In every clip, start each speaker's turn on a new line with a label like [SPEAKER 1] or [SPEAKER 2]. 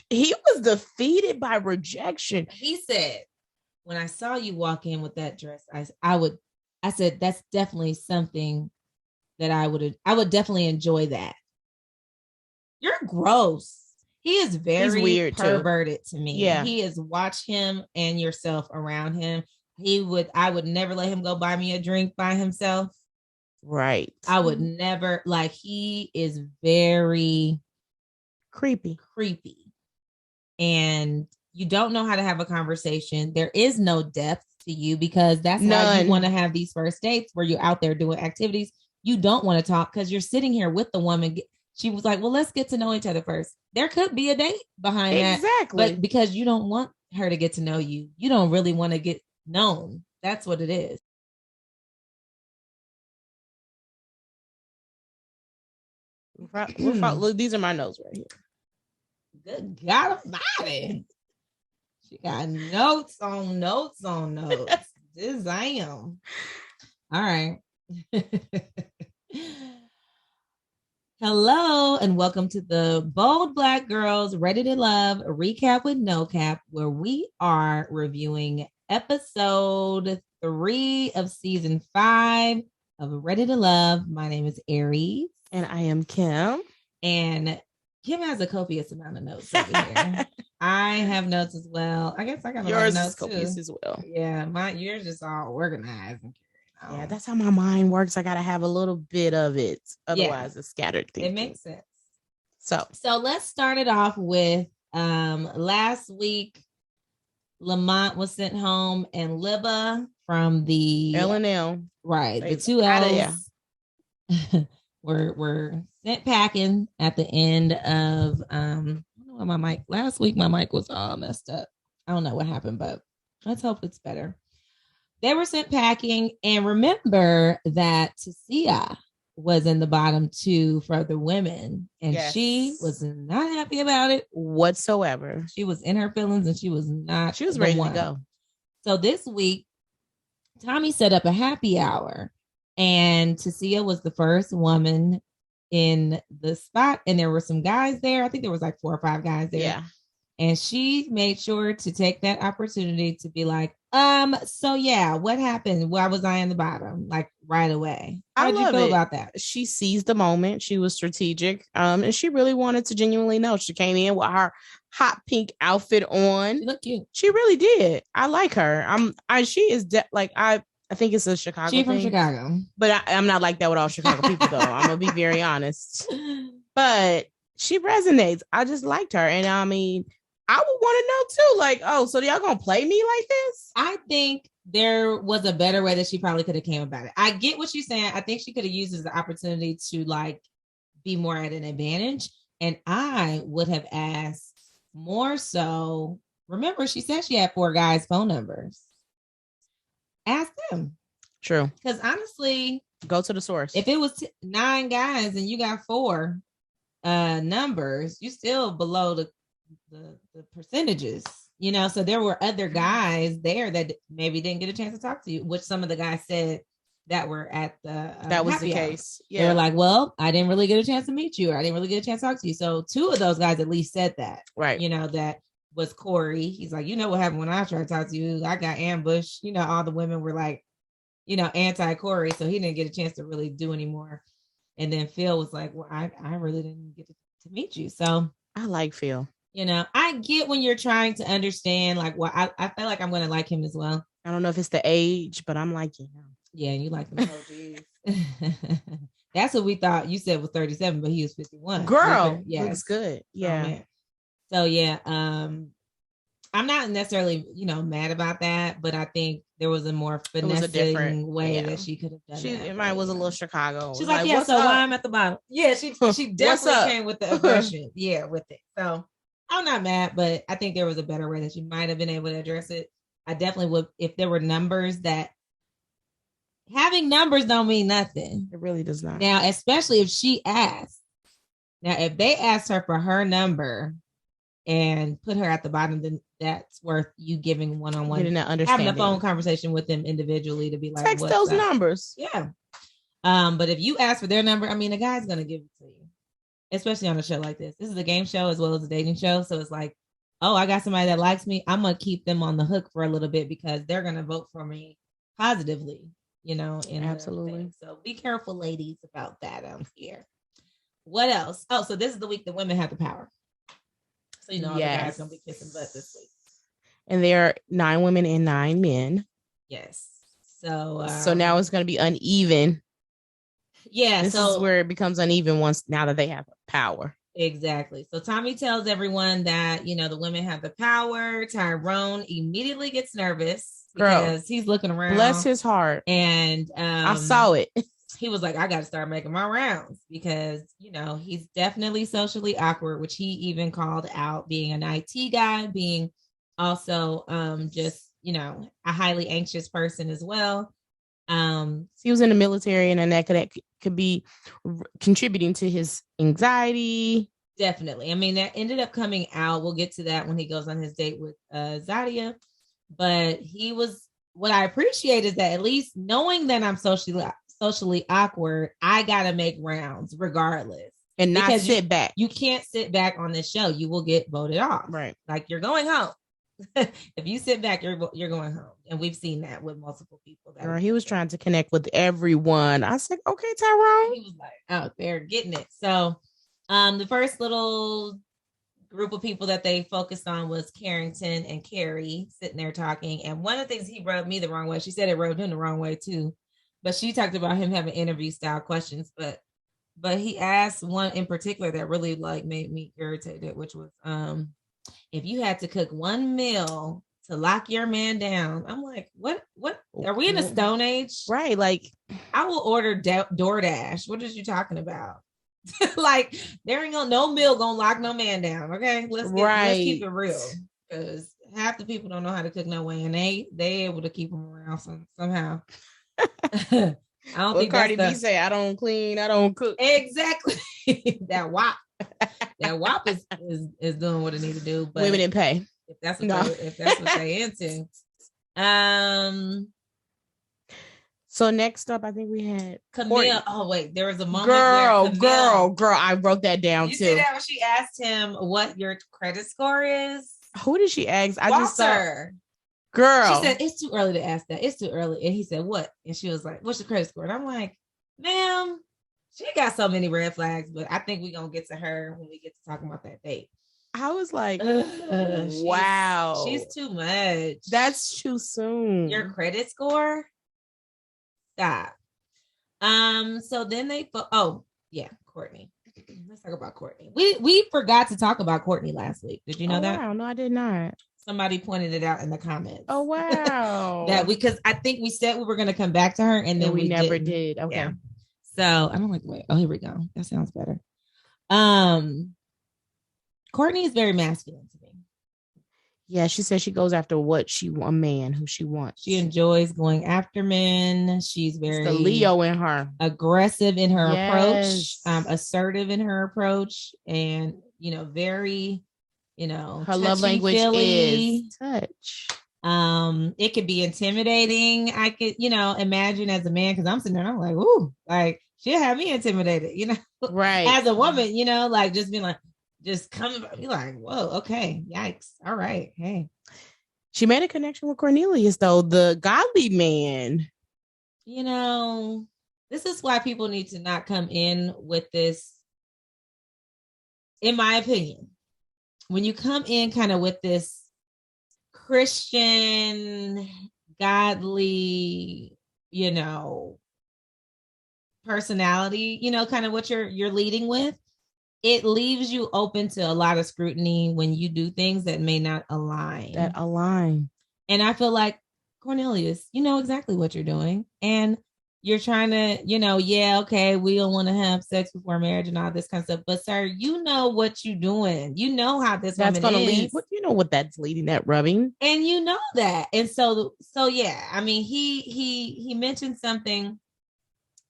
[SPEAKER 1] He was defeated by rejection.
[SPEAKER 2] He said, when I saw you walk in with that dress, I said, that's definitely something that I would definitely enjoy that. You're gross. He is very
[SPEAKER 1] weird
[SPEAKER 2] perverted to me.
[SPEAKER 1] Yeah.
[SPEAKER 2] He is, watch him and yourself around him. I would never let him go buy me a drink by himself.
[SPEAKER 1] Right.
[SPEAKER 2] I would never, like, he is very
[SPEAKER 1] creepy.
[SPEAKER 2] And you don't know how to have a conversation. There is no depth to you because that's why you want to have these first dates where you're out there doing activities. You don't want to talk because you're sitting here with the woman. She was like, well, let's get to know each other first. There could be a date behind that.
[SPEAKER 1] Exactly.
[SPEAKER 2] But because you don't want her to get to know you, you don't really want to get known. That's what it is.
[SPEAKER 1] Look, these are my notes right here.
[SPEAKER 2] Good God Almighty. She got notes on notes. Damn. All right. Hello and welcome to the Bold Black Girls Ready to Love Recap with No Cap, where we are reviewing episode 3 of season 5 of Ready to Love. My name is Aries.
[SPEAKER 1] And I am Kim.
[SPEAKER 2] And Kim has a copious amount of notes over here. I have notes as well. I guess I got
[SPEAKER 1] yours
[SPEAKER 2] notes
[SPEAKER 1] is copious as well.
[SPEAKER 2] Yeah, yours just all organized.
[SPEAKER 1] Yeah, that's how my mind works. I gotta have a little bit of it, otherwise it's scattered thinking.
[SPEAKER 2] It makes sense.
[SPEAKER 1] So
[SPEAKER 2] let's start it off with last week. Lamont was sent home, and Libba from the
[SPEAKER 1] L&L,
[SPEAKER 2] right? The two L's were sent packing at the end of I don't know why my mic last week. My mic was all messed up. I don't know what happened, but let's hope it's better. They were sent packing, and remember that Tasia was in the bottom 2 for the women, and she was not happy about it
[SPEAKER 1] whatsoever.
[SPEAKER 2] She was in her feelings, and she was not.
[SPEAKER 1] She was ready to go.
[SPEAKER 2] So this week, Tommy set up a happy hour, and Tasia was the first woman in the spot, and there were some guys there. I think there was like 4 or 5 guys there.
[SPEAKER 1] Yeah.
[SPEAKER 2] And she made sure to take that opportunity to be like, so yeah, what happened? Why was I in the bottom? Like right away. How did you feel about that?
[SPEAKER 1] She seized the moment. She was strategic. And she really wanted to genuinely know. She came in with her hot pink outfit on.
[SPEAKER 2] She looked cute.
[SPEAKER 1] She really did. I like her. She is I think it's a Chicago
[SPEAKER 2] She's from
[SPEAKER 1] thing.
[SPEAKER 2] Chicago.
[SPEAKER 1] But I'm not like that with all Chicago people though. I'm gonna be very honest. But she resonates. I just liked her. And I mean, I would want to know too, like, oh, so y'all gonna play me like this?
[SPEAKER 2] I think there was a better way that she probably could have came about it. I get what you're saying. I think she could have used it as an opportunity to like be more at an advantage. And I would have asked more so. Remember, she said she had 4 guys' phone numbers. Ask them.
[SPEAKER 1] True.
[SPEAKER 2] Because honestly,
[SPEAKER 1] go to the source.
[SPEAKER 2] If it was 9 guys and you got 4 numbers, you still below the percentages, you know. So there were other guys there that maybe didn't get a chance to talk to you, which some of the guys said that were at the
[SPEAKER 1] that was the case.
[SPEAKER 2] Yeah, they were like, well, I didn't really get a chance to meet you, or I didn't really get a chance to talk to you. So 2 of those guys at least said that,
[SPEAKER 1] right?
[SPEAKER 2] You know, that was Corey. He's like, you know what happened when I tried to talk to you? I got ambushed. You know, all the women were like, you know, anti-Corey, so he didn't get a chance to really do anymore. And then Phil was like, well, I really didn't get to meet you. So
[SPEAKER 1] I like Phil.
[SPEAKER 2] You know, I get when you're trying to understand, like, well, I feel like I'm going to like him as well.
[SPEAKER 1] I don't know if it's the age, but I'm liking him.
[SPEAKER 2] Yeah, you like them OGs. That's what we thought. You said was 37, but he was 51.
[SPEAKER 1] Girl, yeah, looks good. Yeah.
[SPEAKER 2] So yeah, I'm not necessarily, you know, mad about that, but I think there was a more finessing way that she could have done that.
[SPEAKER 1] It might was a little Chicago.
[SPEAKER 2] She's like, yeah, so why I'm at the bottom. Yeah, she definitely came with the aggression. Yeah, with it. So I'm not mad, but I think there was a better way that she might have been able to address it. I definitely would, if there were numbers that having numbers don't mean nothing.
[SPEAKER 1] It really does not.
[SPEAKER 2] Now, especially if she asked. Now, if they asked her for her number and put her at the bottom, then that's worth you giving one-on-one, having a phone conversation with them individually to be like,
[SPEAKER 1] text those numbers.
[SPEAKER 2] Yeah. But if you ask for their number, I mean, the guy's going to give it to you. especially on a show like this. This is a game show as well as a dating show. So it's like, oh, I got somebody that likes me. I'm going to keep them on the hook for a little bit because they're going to vote for me positively,
[SPEAKER 1] Absolutely.
[SPEAKER 2] So be careful, ladies, about that here. What else? Oh, so this is the week that women have the power. So, all the guys going to be kissing butt this week.
[SPEAKER 1] And there are 9 women and 9 men.
[SPEAKER 2] Yes. So
[SPEAKER 1] now it's going to be uneven.
[SPEAKER 2] Yeah.
[SPEAKER 1] This is where it becomes uneven now that they have power.
[SPEAKER 2] Exactly. So Tommy tells everyone that, the women have the power. Tyrone immediately gets nervous because he's looking around.
[SPEAKER 1] Bless his heart.
[SPEAKER 2] And
[SPEAKER 1] I saw it.
[SPEAKER 2] He was like, I got to start making my rounds because, he's definitely socially awkward, which he even called out being an IT guy, being also just, a highly anxious person as well.
[SPEAKER 1] He was in the military and that could be contributing to his anxiety.
[SPEAKER 2] Definitely. I mean, that ended up coming out. We'll get to that when he goes on his date with Zadia. But what I appreciate is that at least knowing that I'm socially awkward, I gotta make rounds regardless.
[SPEAKER 1] And not sit back.
[SPEAKER 2] You can't sit back on this show. You will get voted off.
[SPEAKER 1] Right.
[SPEAKER 2] Like you're going home. If you sit back, you're going home. And we've seen that with multiple people.
[SPEAKER 1] Girl, he was trying to connect with everyone. I said, okay, Tyrone.
[SPEAKER 2] He was like out there getting it. So the first little group of people that they focused on was Carrington and Carrie sitting there talking. And one of the things he rubbed me the wrong way, she said it rubbed him the wrong way too. But she talked about him having interview style questions. But he asked one in particular that really made me irritated, which was if you had to cook one meal to lock your man down. I'm like, what are we in a stone age?
[SPEAKER 1] Right. Like
[SPEAKER 2] I will order DoorDash. What are you talking about? Like there ain't no meal gonna lock no man down. Okay. Let's keep it real. Because half the people don't know how to cook no way. And they able to keep them around somehow. I don't think
[SPEAKER 1] Cardi B say, I don't clean, I don't cook.
[SPEAKER 2] Exactly. That WAP is doing what it need to do. But
[SPEAKER 1] women didn't pay.
[SPEAKER 2] If that's what they into.
[SPEAKER 1] So next up, I think we had
[SPEAKER 2] Camille.
[SPEAKER 1] Courtney.
[SPEAKER 2] Oh wait, there was a moment.
[SPEAKER 1] Girl, I wrote that down too.
[SPEAKER 2] See that when she asked him what your credit score is?
[SPEAKER 1] Who did she ask? I just saw.
[SPEAKER 2] Girl. She said, it's too early to ask that. It's too early. And he said, what? And she was like, what's your credit score? And I'm like, ma'am, she got so many red flags, but I think we're going to get to her when we get to talking about that date.
[SPEAKER 1] I was like, wow.
[SPEAKER 2] She's too much.
[SPEAKER 1] That's too soon.
[SPEAKER 2] Your credit score? Stop. So then Courtney. Let's talk about Courtney. We forgot to talk about Courtney last week. Did you know that?
[SPEAKER 1] Wow, no, I did not.
[SPEAKER 2] Somebody pointed it out in the comments.
[SPEAKER 1] Oh wow.
[SPEAKER 2] Because I think we said we were going to come back to her and then we
[SPEAKER 1] never did. Okay.
[SPEAKER 2] Yeah. So I don't like the way. Oh, here we go. That sounds better. Courtney is very masculine to me.
[SPEAKER 1] Yeah, she says she goes after a man who she wants.
[SPEAKER 2] She enjoys going after men. She's very
[SPEAKER 1] the Leo in her,
[SPEAKER 2] aggressive in her approach, assertive in her approach, and very,
[SPEAKER 1] her love language is touch.
[SPEAKER 2] It could be intimidating. I could, imagine as a man, because I'm sitting there and I'm like, ooh, like she'll have me intimidated,
[SPEAKER 1] right?
[SPEAKER 2] As a woman, just being like. Just coming, be like, whoa, okay, yikes, all right, hey.
[SPEAKER 1] She made a connection with Cornelius, though, the godly man.
[SPEAKER 2] This is why people need to not come in with this, in my opinion. When you come in kind of with this Christian, godly, personality, kind of what you're leading with, it leaves you open to a lot of scrutiny when you do things that may not align. And I feel like, Cornelius, you know exactly what you're doing. And you're trying to, okay, we don't want to have sex before marriage and all this kind of stuff. But sir, you know what you're doing. You know how this woman is.
[SPEAKER 1] Lead. You know what that's leading, that rubbing.
[SPEAKER 2] And you know that. And so yeah, I mean, he mentioned something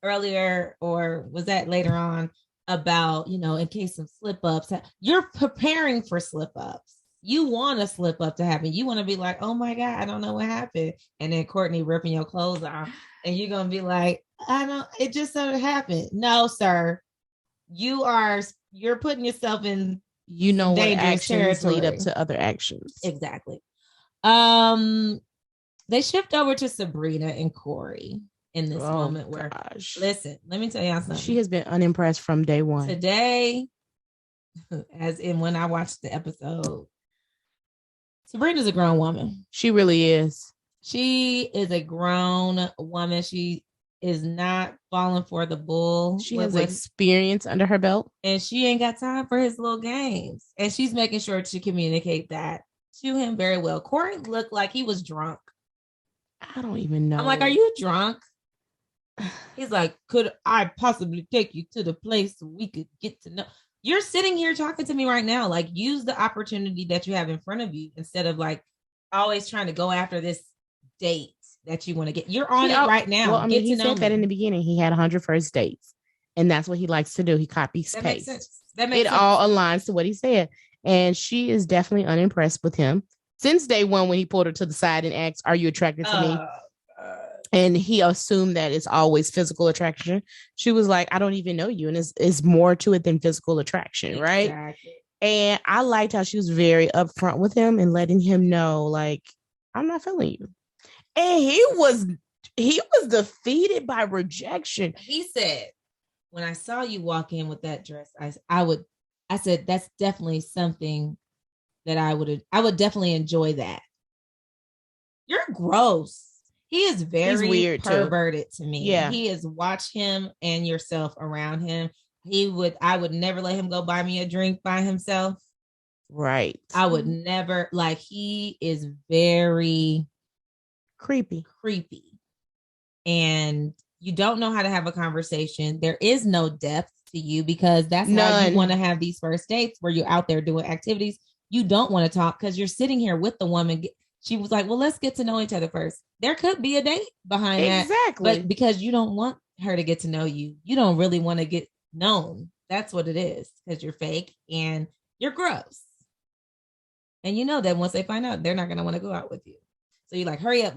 [SPEAKER 2] earlier, or was that later on, about, in case of slip-ups. You're preparing for slip-ups. You want a slip-up to happen. You want to be like, oh my God, I don't know what happened. And then Courtney ripping your clothes off. And you're going to be like, it just sort of happened. No, sir. you're putting yourself in
[SPEAKER 1] what
[SPEAKER 2] dangerous
[SPEAKER 1] actions
[SPEAKER 2] territory.
[SPEAKER 1] lead up to other actions.
[SPEAKER 2] Exactly. They shift over to Sabrina and Corey in this moment where, listen, let me tell y'all something.
[SPEAKER 1] She has been unimpressed from day one.
[SPEAKER 2] Today, as in when I watched the episode, Sabrina's a grown woman.
[SPEAKER 1] She really is.
[SPEAKER 2] She is a grown woman. She is not falling for the bull.
[SPEAKER 1] She has experience under her belt.
[SPEAKER 2] And she ain't got time for his little games. And she's making sure to communicate that to him very well. Corey looked like he was drunk.
[SPEAKER 1] I don't even know.
[SPEAKER 2] I'm like, are you drunk? He's like, could I possibly take you to the place so we could get to know? You're sitting here talking to me right now. Like, use the opportunity that you have in front of you instead of like always trying to go after this date that you want to get. You're on it right now.
[SPEAKER 1] Well, I mean, he said that in the beginning. He had 100 first dates, and that's what he likes to do. He copies paste.
[SPEAKER 2] Makes sense. That makes sense.
[SPEAKER 1] All aligns to what he said, and she is definitely unimpressed with him since day one when he pulled her to the side and asked, "Are you attracted to me?" And he assumed that it's always physical attraction. She was like, "I don't even know you," and it's more to it than physical attraction, right?
[SPEAKER 2] Exactly.
[SPEAKER 1] And I liked how she was very upfront with him and letting him know, like, I'm not feeling you. And he was defeated by rejection.
[SPEAKER 2] He said, when I saw you walk in with that dress, I said, that's definitely something that I would definitely enjoy that. You're gross. He is very weird, perverted to me.
[SPEAKER 1] Yeah.
[SPEAKER 2] He is, watch him and yourself around him. I would never let him go buy me a drink by himself.
[SPEAKER 1] Right.
[SPEAKER 2] I would never, like, he is very
[SPEAKER 1] creepy.
[SPEAKER 2] And you don't know how to have a conversation. There is no depth to you because that's how you want to have these first dates where you're out there doing activities. You don't want to talk because you're sitting here with the woman. She was like, well, let's get to know each other first. There could be a date behind that.
[SPEAKER 1] Exactly.
[SPEAKER 2] But because you don't want her to get to know you, you don't really want to get known. That's what it is, because you're fake and you're gross. And you know that once they find out, they're not going to want to go out with you. So you're like, hurry up.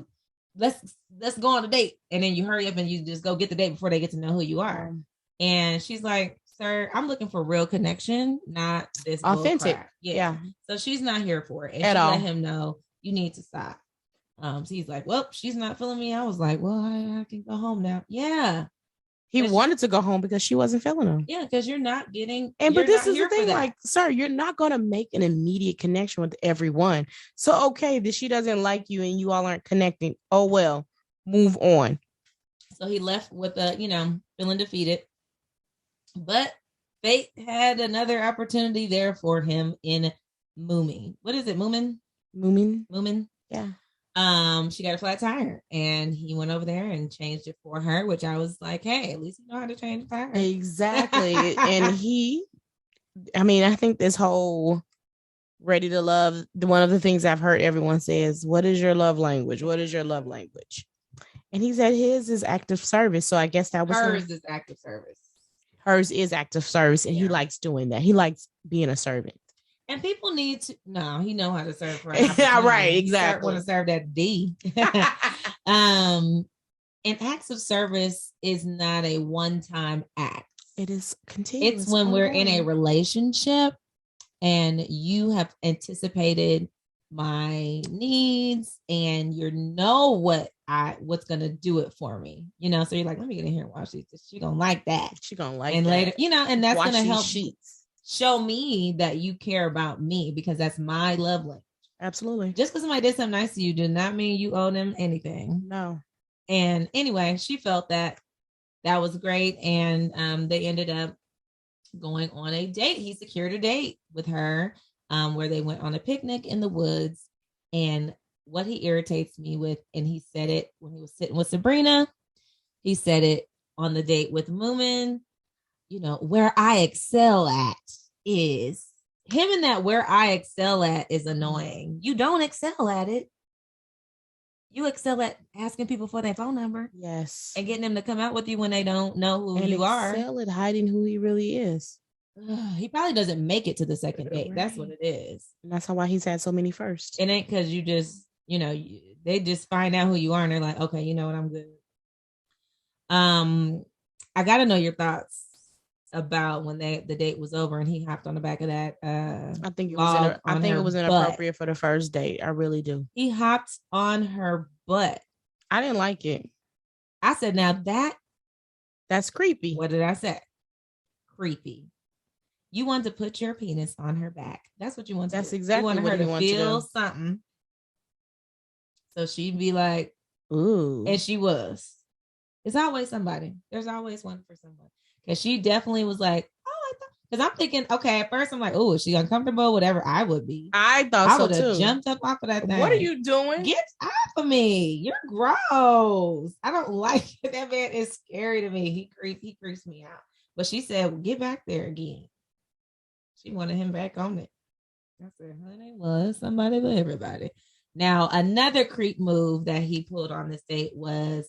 [SPEAKER 2] Let's go on a date. And then you hurry up and you just go get the date before they get to know who you are. And she's like, sir, I'm looking for real connection, not this authentic. Yeah. So she's not here for it. And she let him know, you need to stop. So he's like, well, she's not feeling me. I was like, well, I can go home now. Yeah.
[SPEAKER 1] He wanted to go home because she wasn't feeling him.
[SPEAKER 2] Yeah, because you're not getting.
[SPEAKER 1] But this is the thing, like, sir, you're not going to make an immediate connection with everyone. So, okay, that she doesn't like you and you all aren't connecting. Oh, well, move on.
[SPEAKER 2] So he left with feeling defeated. But fate had another opportunity there for him in Moomin. What is it? Moomin?
[SPEAKER 1] Yeah.
[SPEAKER 2] She got a flat tire and he went over there and changed it for her, which I was like, hey, at least you know how to change a tire.
[SPEAKER 1] Exactly. And I think this whole ready to love, one of the things I've heard everyone say is, what is your love language? What is your love language? And he said his is active service. So I guess that was
[SPEAKER 2] hers is active service.
[SPEAKER 1] Hers is active service. And he likes doing that. He likes being a servant.
[SPEAKER 2] And people need to he know how to serve right.
[SPEAKER 1] Right, exactly.
[SPEAKER 2] Want to serve that D. And acts of service is not a one-time act.
[SPEAKER 1] It is continuous.
[SPEAKER 2] It's when we're in a relationship and you have anticipated my needs and you know what's gonna do it for me. So you're like, let me get in here and watch these. She gonna like that.
[SPEAKER 1] She gonna like
[SPEAKER 2] and
[SPEAKER 1] that.
[SPEAKER 2] Later, and that's
[SPEAKER 1] watch
[SPEAKER 2] gonna help
[SPEAKER 1] sheets.
[SPEAKER 2] Show me that you care about me because that's my love language.
[SPEAKER 1] Absolutely.
[SPEAKER 2] Just because somebody did something nice to you did not mean you owe them anything.
[SPEAKER 1] No.
[SPEAKER 2] And anyway, she felt that was great. And they ended up going on a date. He secured a date with her where they went on a picnic in the woods. And what he irritates me with, and he said it when he was sitting with Sabrina, he said it on the date with Moomin. Where I excel at is him, and that where I excel at is annoying. You don't excel at it. You excel at asking people for their phone number.
[SPEAKER 1] Yes.
[SPEAKER 2] And getting them to come out with you when they don't know who you are.
[SPEAKER 1] Excel at hiding who he really is.
[SPEAKER 2] He probably doesn't make it to the second date. Right. That's what it is.
[SPEAKER 1] And that's why he's had so many firsts.
[SPEAKER 2] It ain't because you just, they just find out who you are and they're like, okay, you know what, I'm good. I got to know your thoughts about when the date was over and he hopped on the back of that
[SPEAKER 1] I think it
[SPEAKER 2] log
[SPEAKER 1] was inappropriate for the first date. I really do.
[SPEAKER 2] He hopped on her butt.
[SPEAKER 1] I didn't like it.
[SPEAKER 2] I said, now
[SPEAKER 1] that's creepy.
[SPEAKER 2] What did I say? Creepy. You want to put your penis on her back. That's what you want to do.
[SPEAKER 1] That's exactly
[SPEAKER 2] what
[SPEAKER 1] you want to feel
[SPEAKER 2] something. So she'd be like,
[SPEAKER 1] ooh.
[SPEAKER 2] And she was. It's always somebody. There's always one for someone. Because she definitely was like, oh, I thought. Because I'm thinking, okay, at first I'm like, oh, is she uncomfortable? Whatever I would be.
[SPEAKER 1] I thought so too. I would have
[SPEAKER 2] jumped up off of that thing.
[SPEAKER 1] What are you doing?
[SPEAKER 2] Get off of me. You're gross. I don't like it. That man is scary to me. He creeps me out. But she said, well, get back there again. She wanted him back on it. I said, honey, well, somebody but everybody. Now, another creep move that he pulled on this date was,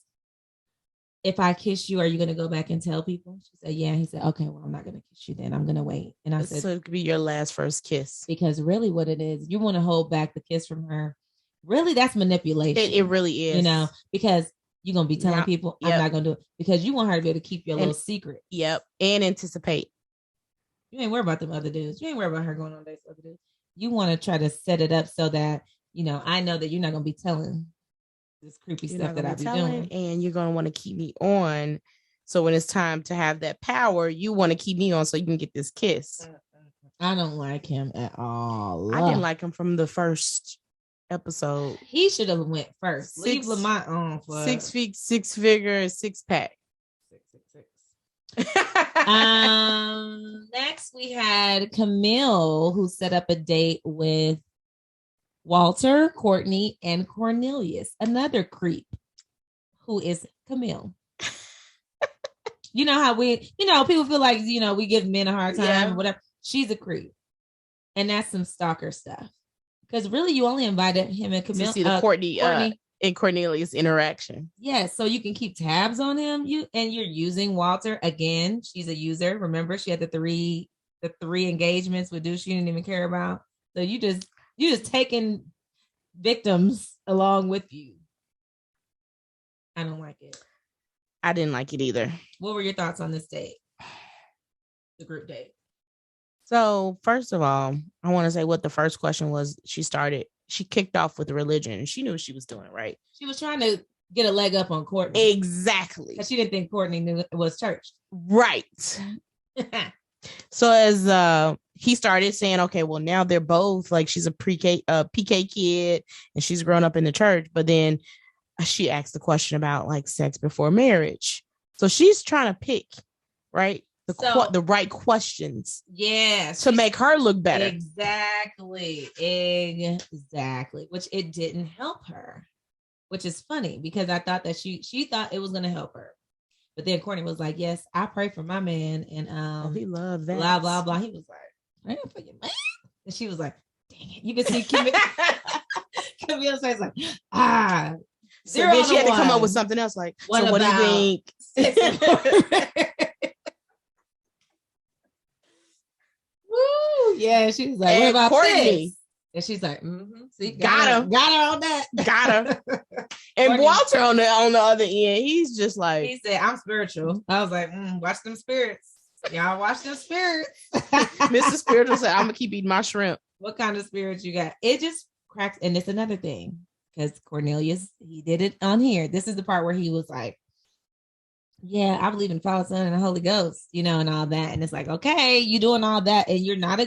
[SPEAKER 2] if I kiss you, are you going to go back and tell people? She said, yeah. He said, okay, well, I'm not going to kiss you then. I'm going to wait. And I said,
[SPEAKER 1] so it could be your first kiss.
[SPEAKER 2] Because really what it is, you want to hold back the kiss from her. Really, that's manipulation.
[SPEAKER 1] It really is.
[SPEAKER 2] You know, because you're going to be telling people, I'm not going to do it. Because you want her to be able to keep your little secret.
[SPEAKER 1] Yep. And anticipate.
[SPEAKER 2] You ain't worried about them other dudes. You ain't worried about her going on dates with other dudes. You want to try to set it up so that, you know, I know that you're not going to be telling this creepy stuff that I be doing.
[SPEAKER 1] And you're going to want to keep me on. So when it's time to have that power, you want to keep me on so you can get this kiss.
[SPEAKER 2] I don't like him at all.
[SPEAKER 1] I didn't like him from the first episode.
[SPEAKER 2] He should have went first. Leave Lamont on for
[SPEAKER 1] 6 feet, 6 figure, 6-pack.
[SPEAKER 2] 666. Next we had Camille, who set up a date with Walter, Courtney, and Cornelius, another creep, who is Camille. You know how people feel like, we give men a hard time or whatever. She's a creep. And that's some stalker stuff. Because really, you only invited him and Camille.
[SPEAKER 1] To see the Courtney and Cornelius interaction.
[SPEAKER 2] Yes, so you can keep tabs on him. You're using Walter again. She's a user. Remember, she had the three engagements with dudes she didn't even care about. So you just taking victims along with you. I don't like it.
[SPEAKER 1] I didn't like it either.
[SPEAKER 2] What were your thoughts on this date? The group date.
[SPEAKER 1] So first of all, I want to say what the first question was. She kicked off with religion. She knew what she was doing, right?
[SPEAKER 2] She was trying to get a leg up on Courtney.
[SPEAKER 1] Exactly.
[SPEAKER 2] Because she didn't think Courtney knew it was church.
[SPEAKER 1] Right. So as he started saying, okay, well, now they're both like, she's a PK kid and she's grown up in the church. But then she asked the question about like sex before marriage. So she's trying to pick, right? The right questions. Yeah. To make her look better.
[SPEAKER 2] Exactly. Which it didn't help her, which is funny because I thought that she thought it was going to help her. But then Courtney was like, yes, I pray for my man. And
[SPEAKER 1] he loved that.
[SPEAKER 2] Blah, blah, blah. He was like, praying for your man. And she was like, dang it. You can see Camille's face like,
[SPEAKER 1] So then she had to come up with something else like, so what do you think?
[SPEAKER 2] Woo! Yeah, she was like, what about Courtney? This? And she's like, see, got her on that.
[SPEAKER 1] Got her. And Courtney, Walter on the other end, he's just like,
[SPEAKER 2] he said, I'm spiritual. I was like, watch them spirits. Y'all watch them spirits.
[SPEAKER 1] Mr. Spiritual said, I'm gonna keep eating my shrimp.
[SPEAKER 2] What kind of spirits you got? It just cracks, and it's another thing. Because Cornelius, he did it on here. This is the part where he was like, yeah, I believe in the Father, Son, and the Holy Ghost, and all that. And it's like, okay, you doing all that, and you're not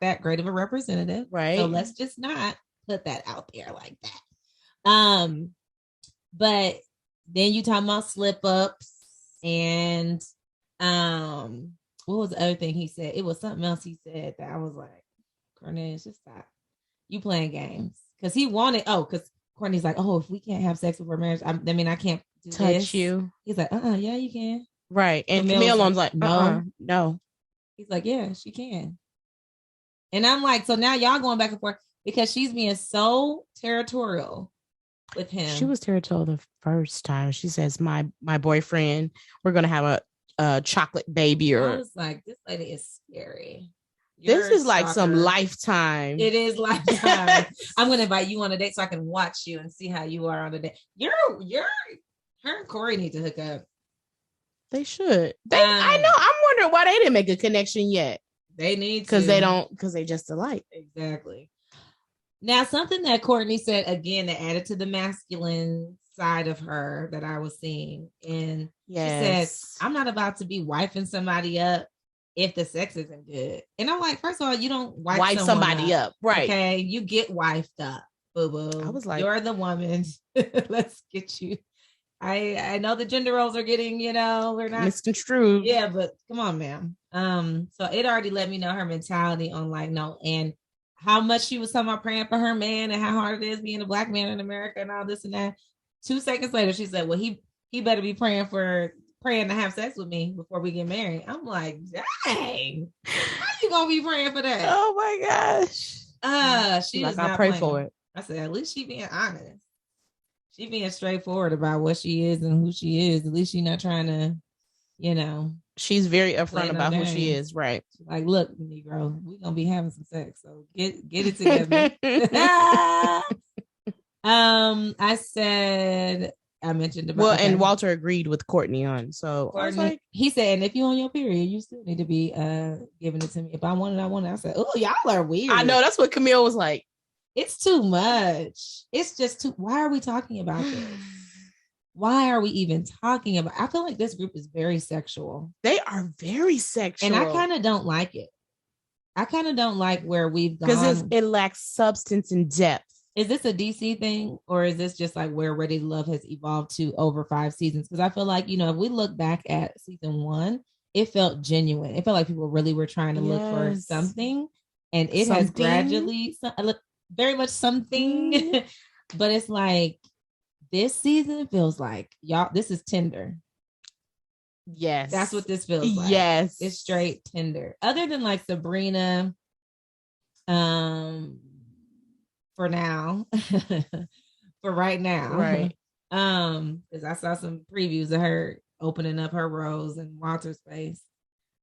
[SPEAKER 2] that great of a representative.
[SPEAKER 1] Right.
[SPEAKER 2] So let's just not put that out there like that. But then you talking about slip ups and what was the other thing he said? It was something else he said that I was like, Cornelius, just stop. You playing games. Because he wanted, because Courtney's like, if we can't have sex before marriage, I can't
[SPEAKER 1] touch you.
[SPEAKER 2] He's like, yeah, you can.
[SPEAKER 1] Right. And Camille's like, no.
[SPEAKER 2] He's like, yeah, she can. And I'm like, so now y'all going back and forth because she's being so territorial with him.
[SPEAKER 1] She was territorial the first time. She says, my boyfriend, we're going to have a chocolate baby.
[SPEAKER 2] I was like, this lady is scary.
[SPEAKER 1] This is like some Lifetime.
[SPEAKER 2] It is Lifetime. I'm going to invite you on a date so I can watch you and see how you are on a date. Her and Corey need to hook up.
[SPEAKER 1] They should. I know. I'm wondering why they didn't make a connection yet.
[SPEAKER 2] They need to.
[SPEAKER 1] Because they just alike.
[SPEAKER 2] Exactly. Now, something that Courtney said again that added to the masculine side of her that I was seeing. And she said, I'm not about to be wifing somebody up if the sex isn't good. And I'm like, first of all, you don't wife somebody up.
[SPEAKER 1] Right.
[SPEAKER 2] Okay. You get wifed up. Boo boo. I was like, you're the woman. Let's get you. I know the gender roles are getting, we're not
[SPEAKER 1] misconstrued.
[SPEAKER 2] Yeah, but come on, ma'am. So it already let me know her mentality on like, no, and how much she was talking about praying for her man and how hard it is being a black man in America and all this and that. 2 seconds later, she said, well, he better be praying to have sex with me before we get married. I'm like, dang, how you gonna be praying for that?
[SPEAKER 1] Oh my gosh.
[SPEAKER 2] She
[SPEAKER 1] like, I pray for it.
[SPEAKER 2] I said, at least she being honest. She being straightforward about what she is and who she is. At least she's not trying to,
[SPEAKER 1] she's very upfront about who she is, right?
[SPEAKER 2] Like, look, Negro, we're gonna be having some sex, so get it together. I mentioned about
[SPEAKER 1] and Walter agreed with Courtney on. So
[SPEAKER 2] Courtney, I was like, he said, and if you're on your period, you still need to be giving it to me. If I want it, I want it. I said, oh, y'all are weird.
[SPEAKER 1] I know, that's what Camille was like.
[SPEAKER 2] It's too much. It's just too. Why are we talking about this? Why are we even talking about? I feel like this group is very sexual.
[SPEAKER 1] They are very sexual,
[SPEAKER 2] and I kind of don't like it. I kind of don't like where we've gone
[SPEAKER 1] because it lacks substance and depth.
[SPEAKER 2] Is this a DC thing, or is this just like where Ready to Love has evolved to over 5 seasons? Because I feel like, if we look back at season 1, it felt genuine. It felt like people really were trying to look for something, and it has gradually very much something. But it's like this season feels like, y'all, this is Tinder.
[SPEAKER 1] Yes,
[SPEAKER 2] that's what this feels like.
[SPEAKER 1] Yes,
[SPEAKER 2] it's straight Tinder. Other than like Sabrina, for now, for right now,
[SPEAKER 1] right?
[SPEAKER 2] Because I saw some previews of her opening up her rose in Walter's face.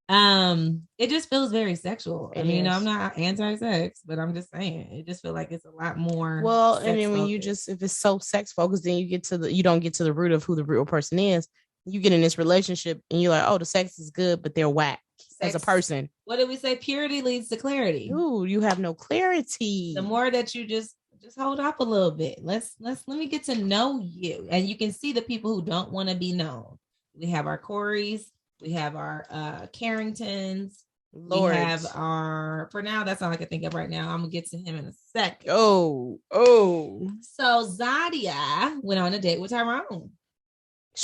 [SPEAKER 2] It just feels very sexual. I'm not anti-sex, but I'm just saying it just feels like it's a lot more.
[SPEAKER 1] Well, and then when if it's so sex focused, then you don't get to the root of who the real person is. You get in this relationship and you're like, oh, the sex is good, but they're whack as a person.
[SPEAKER 2] What did we say? Purity leads to clarity.
[SPEAKER 1] Ooh, you have no clarity.
[SPEAKER 2] The more that you just hold up a little bit. Let me get to know you, and you can see the people who don't want to be known. We have our Corys. We have our Carringtons. Lord. We have our, for now, that's all I can think of right now. I'm going to get to him in a second.
[SPEAKER 1] Oh.
[SPEAKER 2] So Zadia went on a date with Tyrone.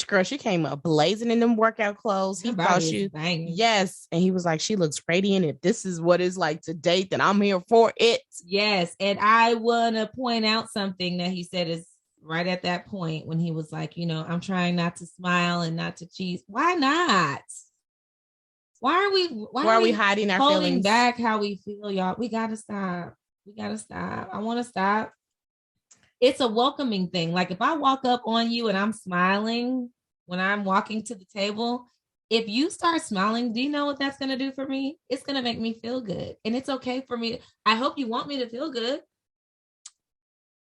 [SPEAKER 1] Girl, she came up blazing in them workout clothes. He thought she, yes. And he was like, she looks radiant. If this is what it's like to date, then I'm here for it.
[SPEAKER 2] Yes. And I want to point out something that he said is right at that point when he was like, I'm trying not to smile and not to cheat. Why not? Why are we hiding our feelings back? How we feel, y'all? We gotta stop. I want to stop. It's a welcoming thing. Like if I walk up on you and I'm smiling when I'm walking to the table, if you start smiling, do you know what that's going to do for me? It's going to make me feel good. And it's okay for me. I hope you want me to feel good.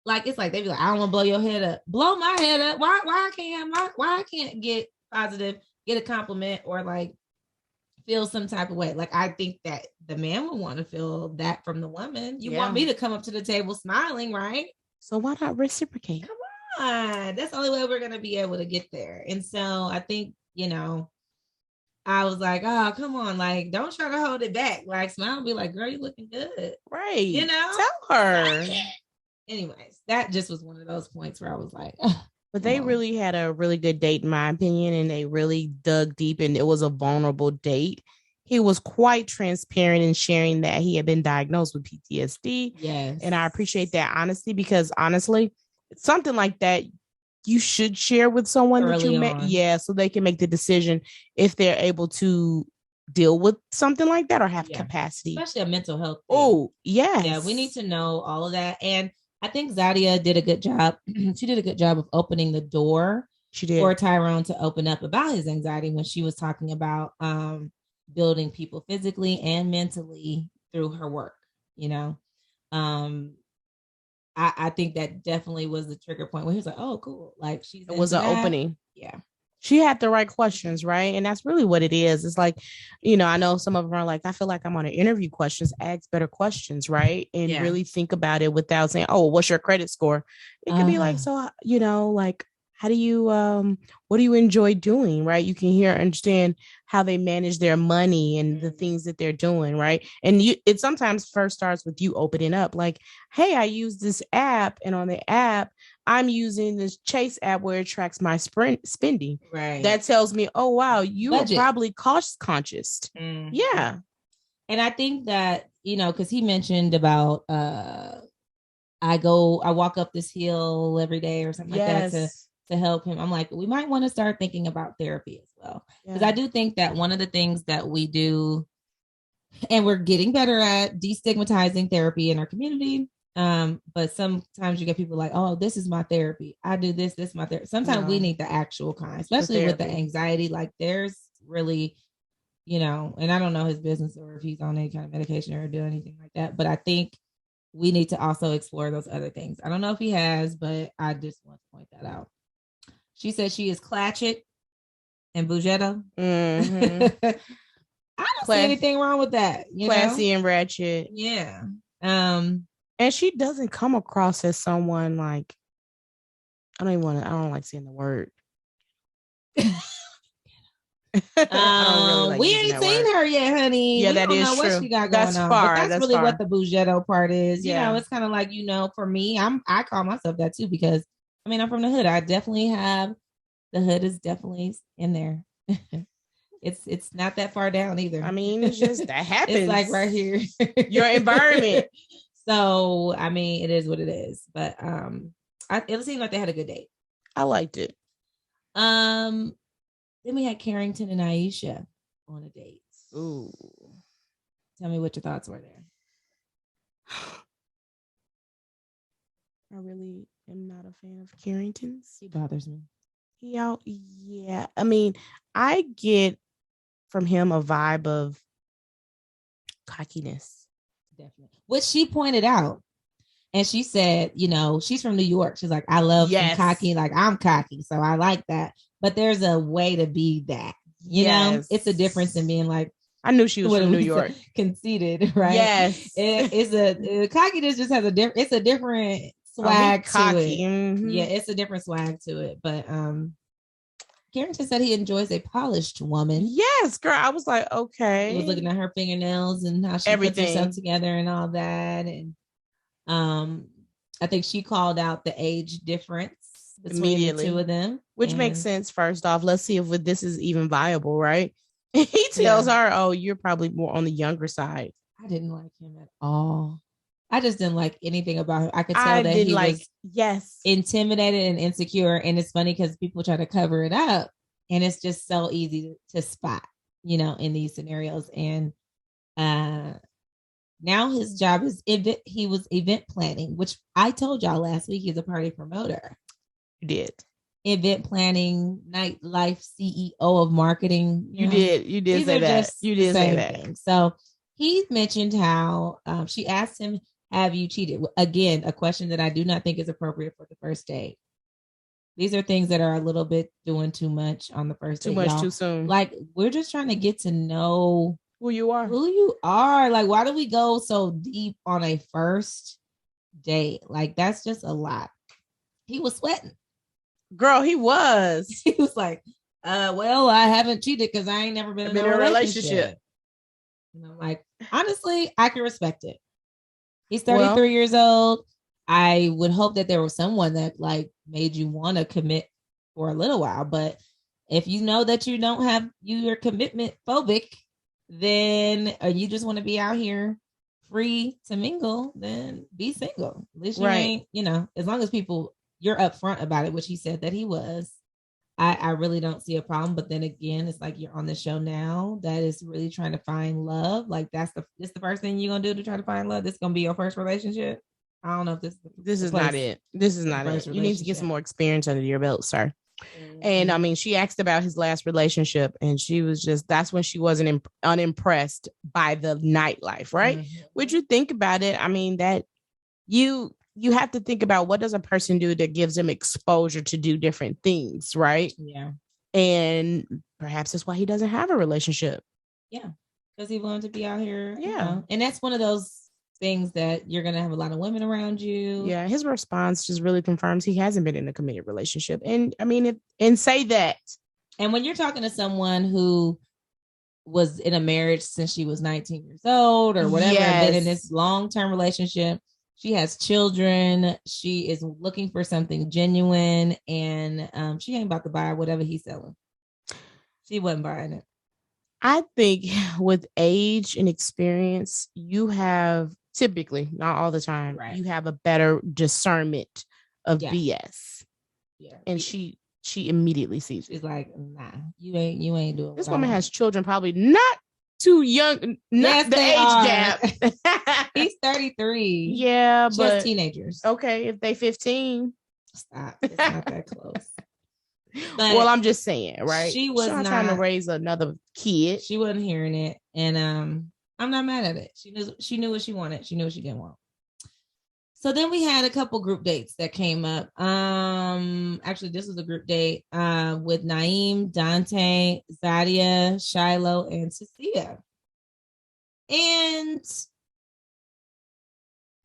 [SPEAKER 2] Like, it's like, they be like, I don't want to blow your head up. Blow my head up. Why I can't get positive, get a compliment, or like feel some type of way? Like, I think that the man would want to feel that from the woman. You want me to come up to the table smiling, right?
[SPEAKER 1] So why not reciprocate?
[SPEAKER 2] Come on. That's the only way we're going to be able to get there. And so I think, I was like, oh, come on. Like, don't try to hold it back. Like, smile and be like, girl, you looking good.
[SPEAKER 1] Right. Tell her.
[SPEAKER 2] Anyways, that just was one of those points where I was like,
[SPEAKER 1] but they really had a really good date, in my opinion, and they really dug deep, and it was a vulnerable date. He was quite transparent in sharing that he had been diagnosed with PTSD.
[SPEAKER 2] Yes.
[SPEAKER 1] And I appreciate that honesty, because honestly, something like that you should share with someone early that you met. Yeah. So they can make the decision if they're able to deal with something like that or have capacity.
[SPEAKER 2] Especially a mental health thing.
[SPEAKER 1] Oh, yes.
[SPEAKER 2] Yeah. We need to know all of that. And I think Zadia did a good job. She did a good job of opening the door for Tyrone to open up about his anxiety when she was talking about, building people physically and mentally through her work. I think that definitely was the trigger point where he was like, oh, cool. Like,
[SPEAKER 1] it was an opening.
[SPEAKER 2] Yeah.
[SPEAKER 1] She had the right questions, right? And that's really what it is. It's like, I know some of them are like, I feel like I'm on an interview questions, ask better questions, right? And really think about it without saying, oh, what's your credit score? It could be like, so, like, how do you, what do you enjoy doing, right? You can understand how they manage their money and the things that they're doing, right? And it sometimes first starts with you opening up, like, hey, I use this app, and on the app, I'm using this Chase app where it tracks my spending.
[SPEAKER 2] Right.
[SPEAKER 1] That tells me, oh, wow, you
[SPEAKER 2] Budget.
[SPEAKER 1] are probably cost conscious.
[SPEAKER 2] Mm-hmm.
[SPEAKER 1] Yeah.
[SPEAKER 2] And I think that, because he mentioned about, I walk up this hill every day or something like that to help him. I'm like, we might want to start thinking about therapy as well. Because I do think that one of the things that we do, and we're getting better at destigmatizing therapy in our community. But sometimes you get people like, oh, this is my therapy. I do this is my therapy. Sometimes we need the actual kind, especially with the anxiety. Like there's really, and I don't know his business or if he's on any kind of medication or doing anything like that. But I think we need to also explore those other things. I don't know if he has, but I just want to point that out. She said she is clatchet and bougetto. Mm-hmm. I don't see anything wrong with that.
[SPEAKER 1] Classy and ratchet.
[SPEAKER 2] Yeah.
[SPEAKER 1] And she doesn't come across as someone like, I don't like saying the word.
[SPEAKER 2] We ain't seen her yet, honey.
[SPEAKER 1] Yeah,
[SPEAKER 2] we
[SPEAKER 1] that
[SPEAKER 2] don't
[SPEAKER 1] is
[SPEAKER 2] know
[SPEAKER 1] true.
[SPEAKER 2] What she got going on. But that's really
[SPEAKER 1] far.
[SPEAKER 2] What the bougetto part is. It's kind of like, for me, I call myself that too, because I'm from the hood. I definitely have, the hood is definitely in there. It's not that far down either.
[SPEAKER 1] It's just that happens.
[SPEAKER 2] It's like right here.
[SPEAKER 1] Your environment.
[SPEAKER 2] So, it is what it is. But it seemed like they had a good date.
[SPEAKER 1] I liked it.
[SPEAKER 2] Then we had Carrington and Aisha on a date.
[SPEAKER 1] Ooh.
[SPEAKER 2] Tell me what your thoughts were there.
[SPEAKER 1] I really am not a fan of Carrington's.
[SPEAKER 2] He bothers me.
[SPEAKER 1] Yeah. I get from him a vibe of cockiness.
[SPEAKER 2] Definitely. Which she pointed out. And she said, she's from New York. She's like, I love some cocky. Like, I'm cocky. So I like that. But there's a way to be that. You know? It's a difference in being like,
[SPEAKER 1] I knew she was from New York.
[SPEAKER 2] Conceited, right?
[SPEAKER 1] Yes.
[SPEAKER 2] Cockiness just has it's a different swag to it.
[SPEAKER 1] Mm-hmm.
[SPEAKER 2] Yeah, it's a different swag to it. But Carrington said he enjoys a polished woman.
[SPEAKER 1] Yes, girl. I was like, okay.
[SPEAKER 2] He was looking at her fingernails and how she puts herself together and all that. And I think she called out the age difference between the two of them.
[SPEAKER 1] Which makes sense. First off, let's see if this is even viable, right? He tells her, oh, you're probably more on the younger side.
[SPEAKER 2] I didn't like him at all. I just didn't like anything about him. I could tell that he was intimidated and insecure. And it's funny because people try to cover it up. And it's just so easy to spot, in these scenarios. And now his job is he was event planning, which I told y'all last week he's a party promoter.
[SPEAKER 1] You did.
[SPEAKER 2] Event planning, nightlife CEO of marketing.
[SPEAKER 1] You did say that. You did say that.
[SPEAKER 2] So he mentioned how she asked him, have you cheated? Again, a question that I do not think is appropriate for the first date. These are things that are a little bit doing too much on the first date.
[SPEAKER 1] Too much too soon.
[SPEAKER 2] Like, we're just trying to get to know
[SPEAKER 1] who you are.
[SPEAKER 2] Like, why do we go so deep on a first date? Like, that's just a lot. He was sweating.
[SPEAKER 1] Girl, he was.
[SPEAKER 2] He was like, well, I haven't cheated because I ain't never been in a relationship. And I'm like, honestly, I can respect it. He's 33 years old. I would hope that there was someone that like made you want to commit for a little while. But if you know that you're commitment phobic, then you just want to be out here free to mingle, then be single. At least you ain't, as long as you're upfront about it, which he said that he was. I really don't see a problem. But then again, it's like you're on the show now that is really trying to find love. Like this the first thing you're gonna do to try to find love. This is gonna be your first relationship. I don't know if
[SPEAKER 1] this is not it. This is not it. You need to get some more experience under your belt, sir. Mm-hmm. And she asked about his last relationship, and she was that's when she wasn't unimpressed by the nightlife, right? Mm-hmm. Would you think about it? That you have to think about what does a person do that gives them exposure to do different things, right?
[SPEAKER 2] Yeah.
[SPEAKER 1] And perhaps that's why he doesn't have a relationship.
[SPEAKER 2] Yeah, because he wanted to be out here.
[SPEAKER 1] Yeah.
[SPEAKER 2] And that's one of those things that you're going to have a lot of women around you.
[SPEAKER 1] Yeah, his response just really confirms he hasn't been in a committed relationship. And I mean, and say that.
[SPEAKER 2] And when you're talking to someone who was in a marriage since she was 19 years old or whatever, been in this long-term relationship, she has children, she is looking for something genuine, and she ain't about to buy whatever he's selling. She wasn't buying it.
[SPEAKER 1] I think with age and experience, you have typically, not all the time, right, you have a better discernment of BS. Yeah. And she immediately sees it.
[SPEAKER 2] She's like, nah, you ain't doing
[SPEAKER 1] this woman has children, probably not too young, not the age gap.
[SPEAKER 2] He's 33.
[SPEAKER 1] Yeah,
[SPEAKER 2] but just teenagers.
[SPEAKER 1] Okay, if they 15.
[SPEAKER 2] Stop. It's not that close.
[SPEAKER 1] But well, I'm just saying, right?
[SPEAKER 2] She was not
[SPEAKER 1] trying to raise another kid.
[SPEAKER 2] She wasn't hearing it, and I'm not mad at it. She knew what she wanted. She knew what she didn't want. So then we had a couple group dates that came up. Actually, this was a group date with Naeem, Dante, Zadia, Shiloh, and Cecilia. And